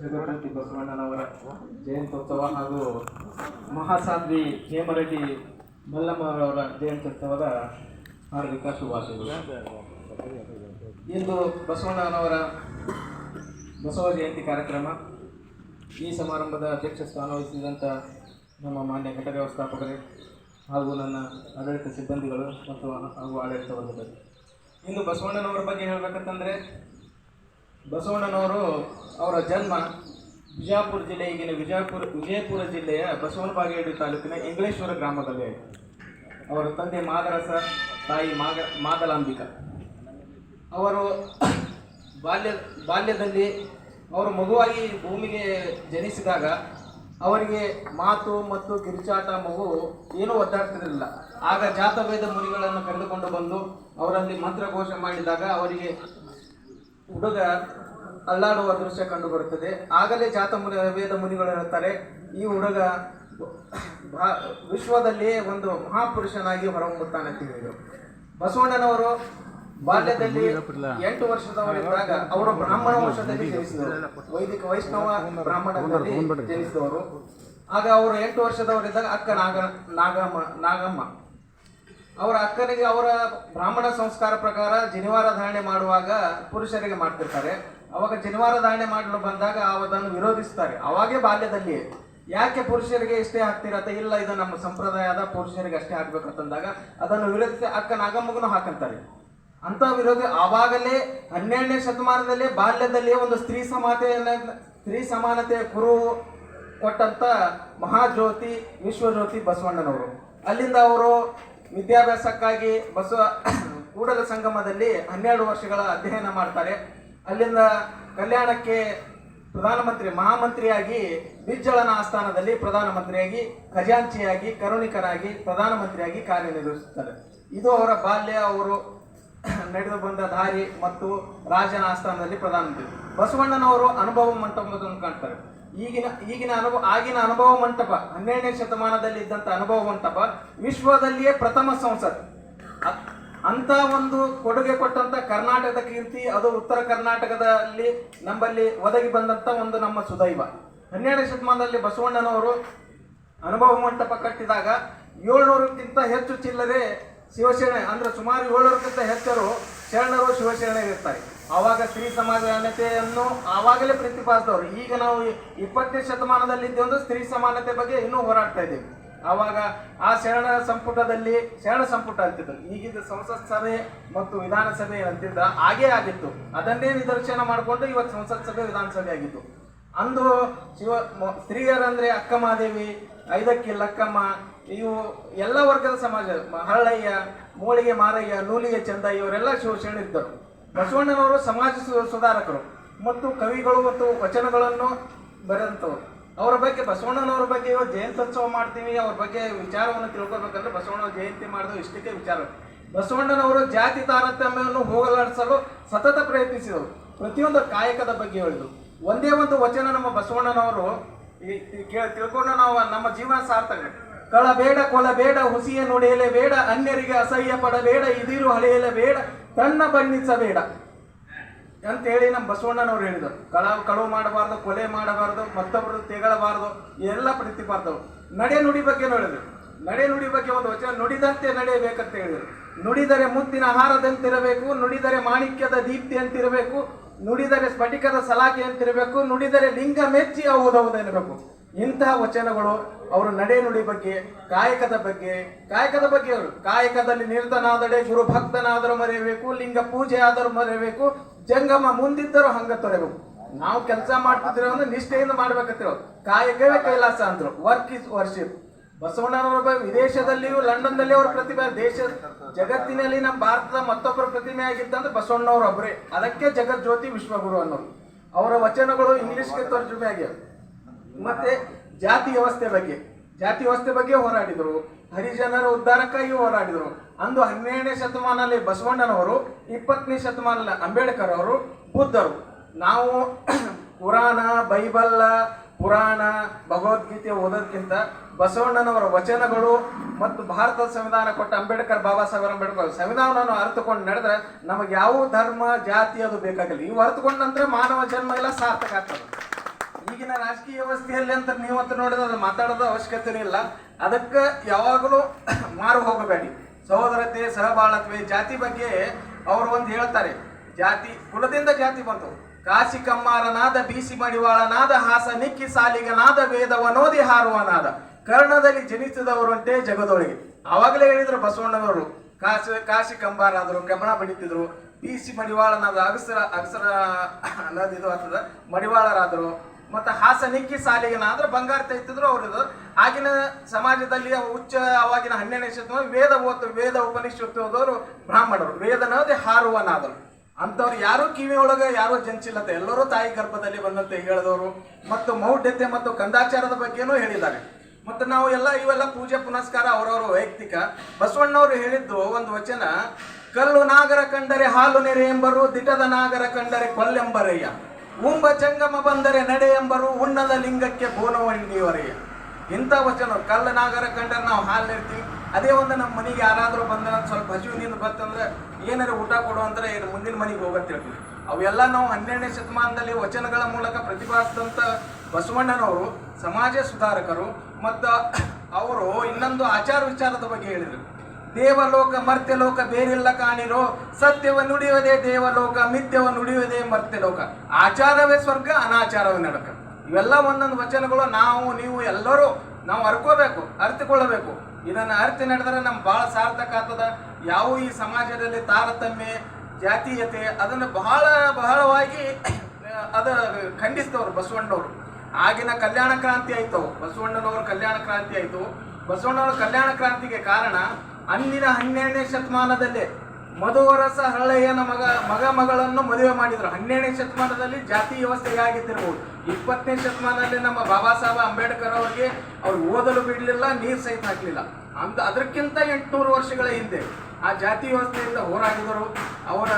ಜಗಜ್ಯೋತಿ ಬಸವಣ್ಣನವರ ಜಯಂತ್ಯೋತ್ಸವ ಹಾಗೂ ಮಹಾಸಾಧ್ವಿ ಹೇಮರೆಡ್ಡಿ ಮಲ್ಲಮ್ಮರವರ ಜಯಂತ್ಯೋತ್ಸವದ ಹಾರ್ದಿಕ ಶುಭಾಶಯಗಳು. ಇಂದು ಬಸವಣ್ಣನವರ ಬಸವ ಜಯಂತಿ ಕಾರ್ಯಕ್ರಮ. ಈ ಸಮಾರಂಭದ ಅಧ್ಯಕ್ಷ ಸ್ಥಾನ ವಹಿಸಿದಂಥ ನಮ್ಮ ಮಾನ್ಯ ಘಟಕ ವ್ಯವಸ್ಥಾಪಕರೇ ಹಾಗೂ ನನ್ನ ಆಡಳಿತ ಸಿಬ್ಬಂದಿಗಳು ಮತ್ತು ಹಾಗೂ ಆಡಳಿತ ವರ್ಗದಲ್ಲಿ, ಇಂದು ಬಸವಣ್ಣನವರ ಬಗ್ಗೆ ಹೇಳಬೇಕಂತಂದರೆ, ಬಸವಣ್ಣನವರು ಅವರ ಜನ್ಮ ಬಿಜಾಪುರ ಜಿಲ್ಲೆ, ಈಗಿನ ವಿಜಯಪುರ ಜಿಲ್ಲೆಯ ಬಸವನಬಾಗೇವಾಡಿ ತಾಲೂಕಿನ ಇಂಗ್ಲೇಶ್ವರ ಗ್ರಾಮದಲ್ಲಿ. ಅವರ ತಂದೆ ಮಾದರಸ, ತಾಯಿ ಮಾದಲಾಂಬಿಕಾ. ಅವರು ಬಾಲ್ಯದಲ್ಲಿ ಅವರು ಮಗುವಾಗಿ ಭೂಮಿಗೆ ಜನಿಸಿದಾಗ ಅವರಿಗೆ ಮಾತು ಮತ್ತು ಕಿರುಚಾಟ ಮಗು ಏನೂ ಒದ್ದಾಡ್ತಿರಲಿಲ್ಲ. ಆಗ ಜಾತವೇದ ಮುನಿಗಳನ್ನು ಕರೆದುಕೊಂಡು ಬಂದು ಅವರಲ್ಲಿ ಮಂತ್ರಘೋಷ ಮಾಡಿದಾಗ ಅವರಿಗೆ ಹುಡುಗ ಅಲ್ಲಾಡುವ ದೃಶ್ಯ ಕಂಡು ಬರುತ್ತದೆ. ಆಗಲೇ ವೇದ ಮುನಿಗಳು ಹೇಳ್ತಾರೆ, ಈ ಹುಡುಗ ವಿಶ್ವದಲ್ಲಿ ಒಂದು ಮಹಾಪುರುಷನಾಗಿ ಹೊರಹೊಮ್ಮುತ್ತಾನೆ ಅಂತ ಹೇಳಿದರು. ಬಸವಣ್ಣನವರು ಬಾಲ್ಯದಲ್ಲಿ 8 ವರ್ಷದವರಿದ್ದಾಗ ಅವರು ಬ್ರಾಹ್ಮಣ ವಂಶದಲ್ಲಿ ಜನಿಸಿದರು, ವೈದಿಕ ವೈಷ್ಣವ ಬ್ರಾಹ್ಮಣದಲ್ಲಿ ಜನಿಸಿದವರು. ಆಗ ಅವರು 8 ವರ್ಷದವರಿದ್ದಾಗ ಅಕ್ಕ ನಾಗಮ್ಮ ಅವರ ಅಕ್ಕನಿಗೆ ಅವರ ಬ್ರಾಹ್ಮಣ ಸಂಸ್ಕಾರ ಪ್ರಕಾರ ಜನಿವಾರ ಧಾರಣೆ ಮಾಡುವಾಗ ಪುರುಷರಿಗೆ ಮಾಡ್ತಿರ್ತಾರೆ. ಅವಾಗ ಜನಿವಾರ ಧಾರಣೆ ಮಾಡಲು ಬಂದಾಗ ಅದನ್ನು ವಿರೋಧಿಸ್ತಾರೆ. ಅವಾಗೇ ಬಾಲ್ಯದಲ್ಲಿ ಯಾಕೆ ಪುರುಷರಿಗೆ ಇಷ್ಟೇ ಹಾಕ್ತಿರತ್ತ, ಇಲ್ಲ ಇದು ನಮ್ಮ ಸಂಪ್ರದಾಯದ ಪುರುಷರಿಗೆ ಅಷ್ಟೇ ಹಾಕ್ಬೇಕಂತಂದಾಗ ಅದನ್ನು ವಿರೋಧಿಸಿ ಅಕ್ಕ ನಾಗಮ್ಮಗೂ ಹಾಕಂತಾರೆ. ಅಂತ ವಿರೋಧ ಆವಾಗಲೇ 12ನೇ ಶತಮಾನದಲ್ಲಿ ಬಾಲ್ಯದಲ್ಲಿ ಒಂದು ಸ್ತ್ರೀ ಸಮಾನತೆಯ ಕುರು ಕೊಟ್ಟಂತ ಮಹಾಜ್ಯೋತಿ ವಿಶ್ವಜ್ಯೋತಿ ಬಸವಣ್ಣನವರು. ಅಲ್ಲಿಂದ ಅವರು ವಿದ್ಯಾಭ್ಯಾಸಕ್ಕಾಗಿ ಕೂಡಲ ಸಂಗಮದಲ್ಲಿ 12 ವರ್ಷಗಳ ಅಧ್ಯಯನ ಮಾಡ್ತಾರೆ. ಅಲ್ಲಿಂದ ಕಲ್ಯಾಣಕ್ಕೆ ಮಹಾಮಂತ್ರಿಯಾಗಿ ಬಿಜ್ಜಳನ ಆಸ್ಥಾನದಲ್ಲಿ ಪ್ರಧಾನಮಂತ್ರಿಯಾಗಿ, ಖಜಾಂಚಿಯಾಗಿ, ಕರುಣಿಕರಾಗಿ, ಪ್ರಧಾನಮಂತ್ರಿಯಾಗಿ ಕಾರ್ಯನಿರ್ವಹಿಸುತ್ತಾರೆ. ಇದು ಅವರ ಬಾಲ್ಯ, ಅವರು ನಡೆದು ಬಂದ ದಾರಿ ಮತ್ತು ರಾಜನ ಆಸ್ಥಾನದಲ್ಲಿ ಪ್ರಧಾನಮಂತ್ರಿ. ಬಸವಣ್ಣನವರು ಅನುಭವ ಮಂಟಪವನ್ನು ಕಾಣ್ತಾರೆ. ಆಗಿನ ಅನುಭವ ಮಂಟಪ 12ನೇ ಶತಮಾನದಲ್ಲಿ ಇದ್ದಂಥ ಅನುಭವ ಮಂಟಪ ವಿಶ್ವದಲ್ಲಿಯೇ ಪ್ರಥಮ ಸಂಸತ್. ಅಂತ ಒಂದು ಕೊಡುಗೆ ಕೊಟ್ಟಂತ ಕರ್ನಾಟಕದ ಕೀರ್ತಿ, ಅದು ಉತ್ತರ ಕರ್ನಾಟಕದಲ್ಲಿ ನಮ್ಮಲ್ಲಿ ಒದಗಿ ಬಂದಂತ ಒಂದು ನಮ್ಮ ಸುದೈವ. 12ನೇ ಶತಮಾನದಲ್ಲಿ ಬಸವಣ್ಣನವರು ಅನುಭವ ಮಂಟಪ ಕಟ್ಟಿದಾಗ 700ಕ್ಕಿಂತ ಹೆಚ್ಚು ಚಿಲ್ಲರೆ ಶಿವಶರಣ, ಅಂದ್ರೆ ಸುಮಾರು 700ಕ್ಕಿಂತ ಹೆಚ್ಚರು ಶರಣರು ಶಿವಶರಣರಿರ್ತಾರೆ. ಆವಾಗ ಸ್ತ್ರೀ ಸಮಾನತೆಯನ್ನು ಆವಾಗಲೇ ಪ್ರತಿಪಾದಿಸಿದವರು. ಈಗ ನಾವು 20ನೇ ಶತಮಾನದಲ್ಲಿ ಇದ್ದೇವೆ, ಸ್ತ್ರೀ ಸಮಾನತೆ ಬಗ್ಗೆ ಇನ್ನೂ ಹೋರಾಡ್ತಾ ಇದ್ದೇವೆ. ಆವಾಗ ಆ ಶರಣ ಸಂಪುಟ ಅಂತಿದ್ರು. ಈಗಿದ್ದ ಸಂಸತ್ ಸಭೆ ಮತ್ತು ವಿಧಾನಸಭೆ ಅಂತಿದ್ದ ಹಾಗೇ ಆಗಿತ್ತು. ಅದನ್ನೇ ನಿದರ್ಶನ ಮಾಡಿಕೊಂಡು ಇವತ್ತು ಸಂಸತ್ ಸಭೆ ವಿಧಾನಸಭೆ ಆಗಿತ್ತು. ಅಂದು ಸ್ತ್ರೀಯರಂದ್ರೆ ಅಕ್ಕ ಮಹಾದೇವಿ, ಐದಕ್ಕಿ ಲಕ್ಕಮ್ಮ, ಇವು ಎಲ್ಲ ವರ್ಗದ ಸಮಾಜ, ಹಳ್ಳಯ್ಯ, ಮೋಳಿಗೆ ಮಾರಯ್ಯ, ನೂಲಿಗೆ ಚಂದ, ಇವರೆಲ್ಲ ಶಿವಶರಣರಿದ್ದರು. ಬಸವಣ್ಣನವರು ಸಮಾಜ ಸುಧಾರಕರು ಮತ್ತು ಕವಿಗಳು ಮತ್ತು ವಚನಗಳನ್ನು ಬರೆದಂಥವ್ರು. ಅವರ ಬಗ್ಗೆ, ಬಸವಣ್ಣನವರ ಬಗ್ಗೆ ಇವತ್ತು ಜಯಂತ್ಯೋತ್ಸವ ಮಾಡ್ತೀವಿ, ಅವ್ರ ಬಗ್ಗೆ ವಿಚಾರವನ್ನು ತಿಳ್ಕೊಬೇಕಂದ್ರೆ ಬಸವಣ್ಣವ್ರ ಜಯಂತಿ ಮಾಡಿದ ಇಷ್ಟಕ್ಕೆ ವಿಚಾರ. ಬಸವಣ್ಣನವರು ಜಾತಿ ತಾರತಮ್ಯವನ್ನು ಹೋಗಲಾಡಿಸಲು ಸತತ ಪ್ರಯತ್ನಿಸಿದರು. ಪ್ರತಿಯೊಂದು ಕಾಯಕದ ಬಗ್ಗೆ ಹೇಳಿದರು. ಒಂದೇ ಒಂದು ವಚನ ನಮ್ಮ ಬಸವಣ್ಣನವರು ತಿಳ್ಕೊಂಡು ನಾವು ನಮ್ಮ ಜೀವನ ಸಾರ್ಥಕ. ಕಳಬೇಡ, ಕೊಲಬೇಡ, ಹುಸಿಯ ನುಡಿಯಲೇಬೇಡ, ಅನ್ಯರಿಗೆ ಅಸಹ್ಯ ಪಡಬೇಡ, ಇದಿರು ಹಳೆಯಲೇಬೇಡ, ತನ್ನ ಬಣ್ಣಿಸಬೇಡ ಅಂತೇಳಿ ನಮ್ಮ ಬಸವಣ್ಣನವ್ರು ಹೇಳಿದರು. ಕಳವು ಮಾಡಬಾರ್ದು, ಕೊಲೆ ಮಾಡಬಾರ್ದು, ಮತ್ತೊಬ್ಬರು ತೆಗಳಬಾರ್ದು, ಎಲ್ಲ ಪ್ರತಿಪಾದವು. ನಡೆ ನುಡಿ ಬಗ್ಗೆ ಹೇಳಿದರು. ನಡೆ ನುಡಿ ಬಗ್ಗೆ ಒಂದು ವಚನ, ನುಡಿದಂತೆ ನಡೆಯಬೇಕಂತ ಹೇಳಿದರು. ನುಡಿದರೆ ಮುತ್ತಿನ ಹಾರದಂತಿರಬೇಕು, ನುಡಿದರೆ ಮಾಣಿಕ್ಯದ ದೀಪ್ತಿ ಅಂತಿರಬೇಕು, ನುಡಿದರೆ ಸ್ಫಟಿಕದ ಸಲಾಕೆ ಅಂತಿರಬೇಕು, ನುಡಿದರೆ ಲಿಂಗ ಮೆಚ್ಚಿ ಹೌದೌದೆನ್ನಬೇಕು. ಇಂತಹ ವಚನಗಳು ಅವರು ನಡೆ ನುಡಿ ಬಗ್ಗೆ, ಕಾಯಕದ ಬಗ್ಗೆ ಅವರು ಕಾಯಕದಲ್ಲಿ ನಿರತನಾದಡೆ ಗುರು ಭಕ್ತನಾದರೂ ಮರೆಯಬೇಕು, ಲಿಂಗ ಪೂಜೆ ಆದರೂ ಮರೆಯಬೇಕು, ಜಂಗಮ ಮುಂದಿದ್ದರೂ ಹಂಗ ತೊರೆಬೇಕು. ನಾವು ಕೆಲಸ ಮಾಡ್ತಿದ್ರೆ ಅಂದ್ರೆ ನಿಷ್ಠೆಯಿಂದ ಮಾಡ್ಬೇಕಂತಿರೋ ಕಾಯಕವೇ ಕೈಲಾಸ ಅಂದ್ರು. Work is worship. ಬಸವಣ್ಣನವರ ವಿದೇಶದಲ್ಲಿಯೂ ಲಂಡನ್ದಲ್ಲಿ ಅವರ ಪ್ರತಿಭೆ, ಜಗತ್ತಿನಲ್ಲಿ ನಮ್ಮ ಭಾರತದ ಮತ್ತೊಬ್ಬರ ಪ್ರತಿಮೆ ಆಗಿದ್ದಂದ್ರೆ ಬಸವಣ್ಣನವರು ಒಬ್ಬರೇ. ಅದಕ್ಕೆ ಜಗಜ್ಯೋತಿ ವಿಶ್ವಗುರು ಅನ್ನೋರು. ಅವರ ವಚನಗಳು ಇಂಗ್ಲಿಷ್ಗೆ ತರ್ಜುಮೆ ಆಗ್ಯಾವ. ಮತ್ತೆ ಜಾತಿ ವ್ಯವಸ್ಥೆ ಬಗ್ಗೆ ಹೋರಾಡಿದರು. ಹರಿಜನರ ಉದ್ಧಾರಕ್ಕಾಗಿ ಹೋರಾಡಿದರು. ಅಂದು 12ನೇ ಶತಮಾನದಲ್ಲಿ ಬಸವಣ್ಣನವರು, 20ನೇ ಶತಮಾನದಲ್ಲಿ ಅಂಬೇಡ್ಕರ್ ಅವರು, ಬುದ್ಧರು. ನಾವು ಪುರಾಣ, ಭಗವದ್ಗೀತೆ ಓದೋದಕ್ಕಿಂತ ಬಸವಣ್ಣನವರ ವಚನಗಳು ಮತ್ತು ಭಾರತದ ಸಂವಿಧಾನ ಕೊಟ್ಟ ಬಾಬಾ ಸಾಹೇಬ್ ಅಂಬೇಡ್ಕರ್ ಸಂವಿಧಾನವನ್ನು ಅರ್ಥಕೊಂಡು ನಡೆದ್ರೆ ನಮಗೆ ಯಾವ ಧರ್ಮ ಜಾತಿ ಅದು ಬೇಕಾಗಿಲ್ಲ. ಇವು ಅರ್ಥಕೊಂಡಂದ್ರೆ ಮಾನವ ಜನ್ಮ ಎಲ್ಲ ಸಾರ್ಥಕ ಆಗ್ತದೆ. ಈಗಿನ ರಾಜಕೀಯ ವ್ಯವಸ್ಥೆಯಲ್ಲಿ ಅಂತ ನೀವತ್ತು ನೋಡಿದ್ರೆ ಅದು ಮಾತಾಡೋದು ಅವಶ್ಯಕತೆ ಇಲ್ಲ. ಅದಕ್ಕೆ ಯಾವಾಗಲೂ ಮಾರು ಹೋಗಬೇಡಿ. ಸಹೋದರತೆ, ಸಹಬಾಳತ್ವೆ, ಜಾತಿ ಬಗ್ಗೆ ಅವರು ಒಂದು ಹೇಳ್ತಾರೆ. ಜಾತಿ ಕುಲದಿಂದ ಜಾತಿ ಬಂತು. ಕಾಶಿ ಕಮ್ಮಾರನಾದ, ಬೀಸಿ ಮಡಿವಾಳನಾದ, ಹಾಸ ನಿಕ್ಕಿ ಸಾಲಿಗನಾದ, ವೇದವನೋದಿ ಹಾರುವನಾದ, ಕರ್ಣದಲ್ಲಿ ಜನಿಸಿದವರುಂಟೆ ಜಗದೊಳಗೆ. ಆವಾಗಲೇ ಹೇಳಿದ್ರು ಬಸವಣ್ಣನವರು. ಕಾಶಿ ಕಂಬಾರ ಆದರು, ಕಮಣ ಬಡಿತಿದ್ರು. ಬೀಸಿ ಮಡಿವಾಳನಾದ, ಅಗಸರ ಅನ್ನೋದು ಇದು ಆಗ್ತದ, ಮಡಿವಾಳರಾದರು. ಮತ್ತು ಹಾಸ ನಿಕ್ಕಿ ಸಾಲಿಗನಾದ್ರೆ ಬಂಗಾರ ತೆಗೆತಿದ್ರು ಅವ್ರದ್ದು. ಆಗಿನ ಸಮಾಜದಲ್ಲಿ ಉಚ್ಚ ಅವಾಗಿನ 12ನೇ ಶತಮಾನ ವೇದ ಉಪನಿಷತ್ತು ಓದೋರು ಬ್ರಾಹ್ಮಣರು. ವೇದನೋದಿ ಹಾರುವನಾದರು. ಅಂಥವ್ರು ಯಾರೂ ಕಿವಿ ಒಳಗೆ ಯಾರೂ ಜನಿಸಿಲ್ಲತೆ, ಎಲ್ಲರೂ ತಾಯಿ ಗರ್ಭದಲ್ಲಿ ಬಂದಂತೆ ಹೇಳಿದವರು. ಮತ್ತು ಮೌಢ್ಯತೆ ಮತ್ತು ಕಂದಾಚಾರದ ಬಗ್ಗೆನೂ ಹೇಳಿದ್ದಾರೆ. ಮತ್ತು ನಾವು ಇವೆಲ್ಲ ಪೂಜೆ ಪುನಸ್ಕಾರ ಅವರವರ ವೈಯಕ್ತಿಕ. ಬಸವಣ್ಣವರು ಹೇಳಿದ್ದು ಒಂದು ವಚನ, ಕಲ್ಲು ನಾಗರ ಕಂಡರೆ ಹಾಲು ನೆರೆ ಎಂಬರು, ದಿಟದ ನಾಗರ ಕಂಡರೆ ಕೊಲ್ಲೆಂಬರಯ್ಯ, ಉಂಬ ಜಂಗಮ ಬಂದರೆ ನಡೆ ಎಂಬರು, ಉಣ್ಣದ ಲಿಂಗಕ್ಕೆ ಬೋನವಣ್ಣೀವರಯ್ಯ. ಇಂಥ ವಚನ. ಕಲ್ಲು ನಾಗರ ಕಂಡರೆ ನಾವು ಹಾಲು ನೆರ್ತೀವಿ. ಅದೇ ಒಂದು ನಮ್ಮ ಮನೆಗೆ ಯಾರಾದರೂ ಬಂದ ಸ್ವಲ್ಪ ಹಸಿವಿನಿಂದ ಬರ್ತಂದ್ರೆ ಏನಾರು ಊಟ ಕೊಡು ಅಂದ್ರೆ ಮುಂದಿನ ಮನೆಗೆ ಹೋಗತ್ತಿರ್ತೀವಿ. ಅವೆಲ್ಲ ನಾವು 12ನೇ ಶತಮಾನದಲ್ಲಿ ವಚನಗಳ ಮೂಲಕ ಪ್ರತಿಪಾದಿಸಿದಂಥ ಬಸವಣ್ಣನವರು ಸಮಾಜ ಸುಧಾರಕರು. ಮತ್ತು ಅವರು ಇನ್ನೊಂದು ಆಚಾರ ವಿಚಾರದ ಬಗ್ಗೆ ಹೇಳಿದರು. ದೇವಲೋಕ ಮರ್ತ್ಯಲೋಕ ಬೇರಿಲ್ಲ ಕಾಣಿರೋ, ಸತ್ಯವ ನುಡಿಯುವುದೇ ದೇವಲೋಕ, ಮಿಥ್ಯವ ನುಡಿಯುವುದೇ ಮರ್ತ್ಯಲೋಕ, ಆಚಾರವೇ ಸ್ವರ್ಗ, ಅನಾಚಾರವೇ ನರಕ. ಇವೆಲ್ಲ ಒಂದೊಂದು ವಚನಗಳು ನೀವು ಎಲ್ಲರೂ ನಾವು ಅರ್ಥಕೊಳ್ಳಬೇಕು. ಇದನ್ನು ಅರ್ಥ ನಡೆದರೆ ನಮ್ಗೆ ಭಾಳ ಸಾರ್ಥಕ ಆಗ್ತದ. ಯಾವ ಈ ಸಮಾಜದಲ್ಲಿ ತಾರತಮ್ಯ, ಜಾತೀಯತೆ ಅದನ್ನು ಬಹಳವಾಗಿ ಖಂಡಿಸಿದವರು ಬಸವಣ್ಣನವರು. ಆಗಿನ ಕಲ್ಯಾಣ ಕ್ರಾಂತಿ ಆಯ್ತು, ಬಸವಣ್ಣನವರು ಕಲ್ಯಾಣ ಕ್ರಾಂತಿ ಆಯಿತು. ಬಸವಣ್ಣನವರ ಕಲ್ಯಾಣ ಕ್ರಾಂತಿಗೆ ಕಾರಣ ಅಂದಿನ 12ನೇ ಶತಮಾನದಲ್ಲೇ ಮಧುವರಸ ಹಳ್ಳೆಯನ ಮಗಳನ್ನು ಮದುವೆ ಮಾಡಿದ್ರು. 12ನೇ ಶತಮಾನದಲ್ಲಿ ಜಾತಿ ವ್ಯವಸ್ಥೆ ಹೇಗಿದ್ದಿರ್ಬೋದು. 20ನೇ ಶತಮಾನದಲ್ಲಿ ನಮ್ಮ ಬಾಬಾ ಸಾಹೇಬ್ ಅಂಬೇಡ್ಕರ್ ಅವ್ರಿಗೆ ಅವ್ರು ಓದಲು ಬಿಡಲಿಲ್ಲ, ನೀರು ಸಹಿತ ಹಾಕಲಿಲ್ಲ. ಅದಕ್ಕಿಂತ 800 ವರ್ಷಗಳ ಹಿಂದೆ ಆ ಜಾತಿ ವ್ಯವಸ್ಥೆಯಿಂದ ಹೋರಾಡಿದರು. ಅವರ